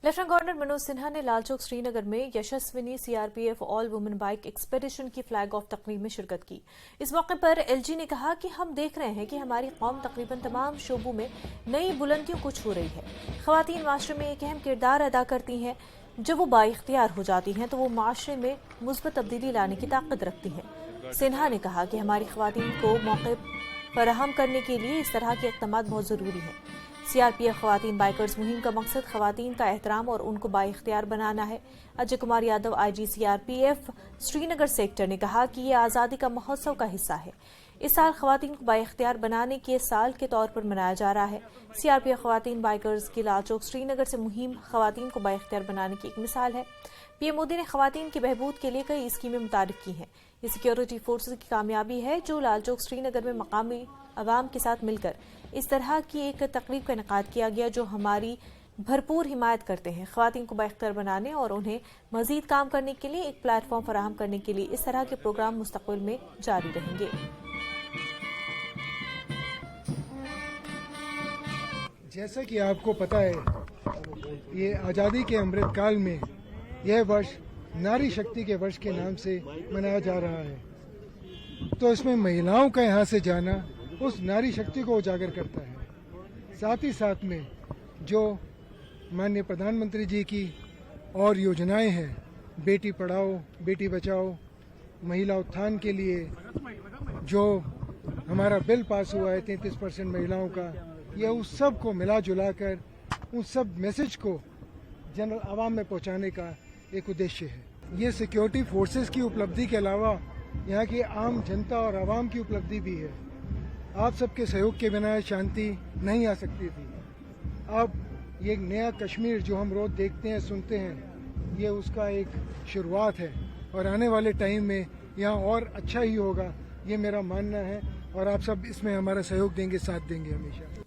Lieutenant governor Manoj Sinha ने लालचौक श्रीनगर में Yashaswini CRPF all women bike expedition की फ्लैग ऑफ तकरीब में शिरकत की। इस मौके पर एलजी ने कहा कि हम देख रहे हैं कि हमारी कौम तकरीबन तमाम शोबों में नई बुलंदियों को छू रही है। खवातीन माशरे में एक अहम किरदार अदा करती हैं। जब वो बाइख्तियार हो जाती हैं तो वो माशरे में मुस्बत तब्दीली लाने की ताकत रखती हैं। सिन्हा ने कहा कि हमारी खवातीन को मौके फराहम करने के लिए इस तरह के इक़दाम बहुत ज़रूरी है। सीआरपीएफ खवातीन बाइकर्स मुहिम का मकसद खवातीन का एहतराम और उनको बाइख्तियार बनाना है। Ajay Kumar Yadav IG CRPF Srinagar sector ने कहा कि ये आज़ादी का महोत्सव का हिस्सा है। इस साल खवातीन को बाइख्तियार बनाने के साल के तौर पर मनाया जा रहा है। सीआरपीएफ खवातीन बाइकर्स की लालचौक श्रीनगर से मुहिम खवातीन को बाइख्तियार बनाने की एक मिसाल है। पीएम मोदी ने खवातीन की बहबूद के लिए कई स्कीमें मुतारिफ की हैं। ये सिक्योरिटी फोर्सेज की कामयाबी है जो लालचौक श्रीनगर में मकामी अवाम के साथ मिलकर इस तरह की एक तकरीब का इनेकाद किया गया जो हमारी भरपूर हिमायत करते हैं। खवातीन को बाइख्तियार बनाने और उन्हें मजीद काम करने के लिए एक प्लेटफॉर्म फराहम करने के लिए इस तरह के प्रोग्राम मुस्तकबिल में जारी रहेंगे। जैसा कि आपको पता है, ये आज़ादी के अमृत काल में यह वर्ष नारी शक्ति के वर्ष के नाम से मनाया जा रहा है। तो इसमें महिलाओं का यहाँ से जाना उस नारी शक्ति को उजागर करता है। साथ ही साथ में जो माननीय प्रधानमंत्री जी की और योजनाएं हैं, बेटी पढ़ाओ बेटी बचाओ, महिला उत्थान के लिए जो हमारा बिल पास हुआ है 33% महिलाओं का, यह उस सब को मिला जुला कर उस सब मैसेज को जनरल आवाम में पहुंचाने का एक उद्देश्य है। ये सिक्योरिटी फोर्सेस की उपलब्धि के अलावा यहाँ की आम जनता और आवाम की उपलब्धि भी है। आप सबके सहयोग के बिना शांति नहीं आ सकती थी। अब ये नया कश्मीर जो हम रोज देखते हैं सुनते हैं, ये उसका एक शुरुआत है और आने वाले टाइम में यहाँ और अच्छा ही होगा, ये मेरा मानना है। और आप सब इसमें हमारा सहयोग देंगे, साथ देंगे हमेशा।